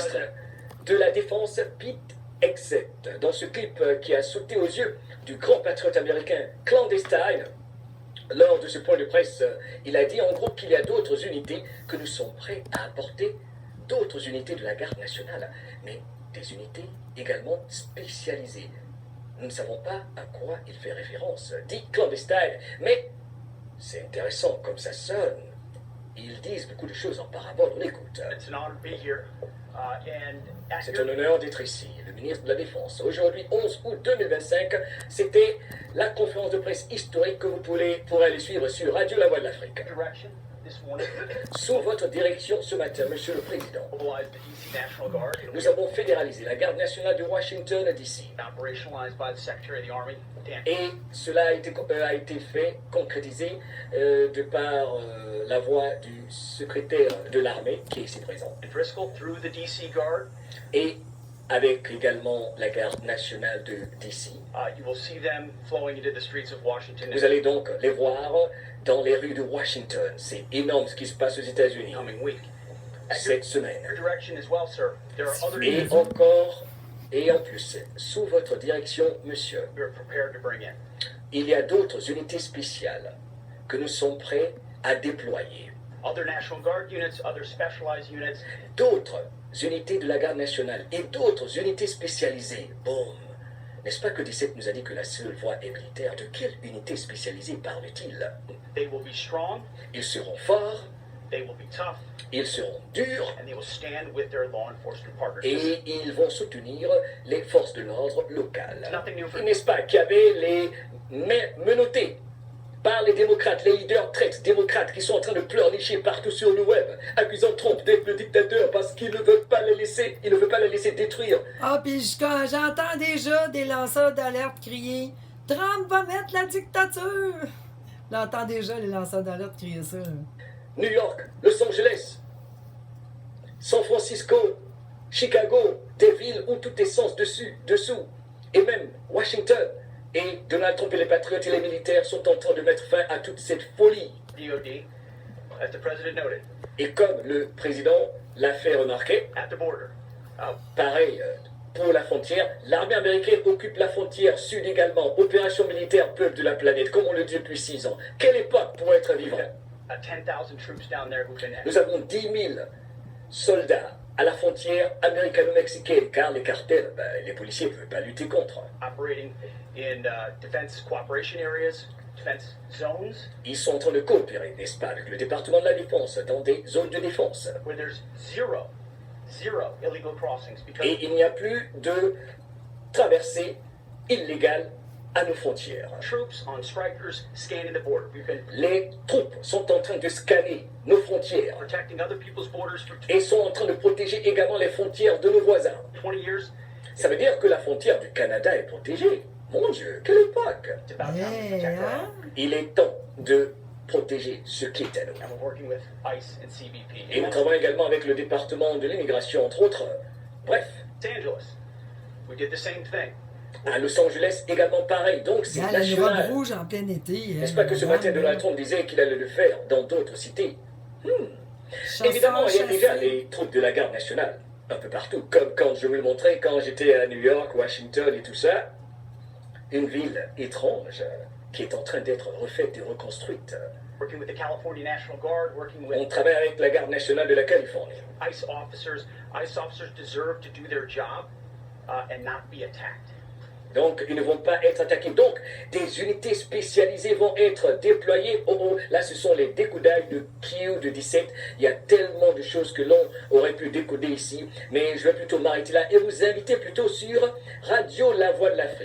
ministre de la Défense, Pete Hegseth, dans ce clip qui a sauté aux yeux du grand patriote américain clandestine. Lors de ce point de presse, il a dit en gros qu'il y a d'autres unités que nous sommes prêts à apporter, d'autres unités de la garde nationale, mais des unités également spécialisées. Nous ne savons pas à quoi il fait référence, dit clandestine, mais c'est intéressant comme ça sonne. Ils disent beaucoup de choses en parabole, on écoute. C'est un honneur d'être ici, le ministre de la Défense. Aujourd'hui, 11 août 2025, c'était la conférence de presse historique que vous pourrez aller suivre sur Radio La Voix de l'Afrique. Sous votre direction ce matin, Monsieur le Président, nous avons fédéralisé la garde nationale de Washington DC. Et cela a été fait, concrétisé de par la voix du secrétaire de l'armée qui est ici présent. Et avec également la garde nationale de DC. Vous allez donc les voir dans les rues de Washington. C'est énorme ce qui se passe aux États-Unis cette semaine. Et encore, et en plus, sous votre direction, monsieur, il y a d'autres unités spéciales que nous sommes prêts à déployer. D'autres unités de la garde nationale et d'autres unités spécialisées. Boum! N'est-ce pas que 17 nous a dit que la seule voie est militaire? De quelle unité spécialisée parle-t-il? Ils seront forts, ils seront durs, et ils vont soutenir les forces de l'ordre locales. N'est-ce pas qu'il y avait les menottés par les démocrates, les leaders traîtres démocrates qui sont en train de pleurnicher partout sur le web, accusant Trump d'être le dictateur parce qu'il ne veut pas les laisser, détruire. Ah, puis j'entends déjà des lanceurs d'alerte crier « Trump va mettre la dictature! » J'entends déjà les lanceurs d'alerte crier ça. New York, Los Angeles, San Francisco, Chicago, des villes où tout est sens dessous, et même Washington. Et Donald Trump et les patriotes et les militaires sont en train de mettre fin à toute cette folie. Et comme le président l'a fait remarquer, pareil pour la frontière, l'armée américaine occupe la frontière sud également. Opération militaire peuple de la planète, comme on le dit depuis 6 ans. Quelle époque pour être vivant? Nous avons 10 000 soldats à la frontière américano-mexicaine, car les cartels, les policiers ne veulent pas lutter contre. Ils sont en train de coopérer, n'est-ce pas, avec le département de la Défense, dans des zones de défense. Et il n'y a plus de traversée illégale à nos frontières. Les troupes sont en train de scanner nos frontières et sont en train de protéger également les frontières de nos voisins. Ça veut dire que la frontière du Canada est protégée. Mon Dieu, quelle époque! Il est temps de protéger ce qui est à nous. Et nous travaillons également avec le département de l'immigration, entre autres. Bref. À Los Angeles, également pareil. Donc, c'est national. La robe rouge en plein été. N'est-ce pas que ce matin, Donald Trump disait qu'il allait le faire dans d'autres cités? Évidemment, il y a déjà les troupes de la garde nationale, un peu partout. Comme quand je vous le montrais, quand j'étais à New York, Washington et tout ça. Une ville étrange qui est en train d'être refaite et reconstruite. On travaille avec la garde nationale de la Californie. ICE officers deserve to do their job and not be attacked. Donc, ils ne vont pas être attaqués. Donc, des unités spécialisées vont être déployées. Là, ce sont les décodages de Q, de 17. Il y a tellement de choses que l'on aurait pu décoder ici. Mais je vais plutôt m'arrêter là et vous inviter plutôt sur Radio La Voix de l'Afrique.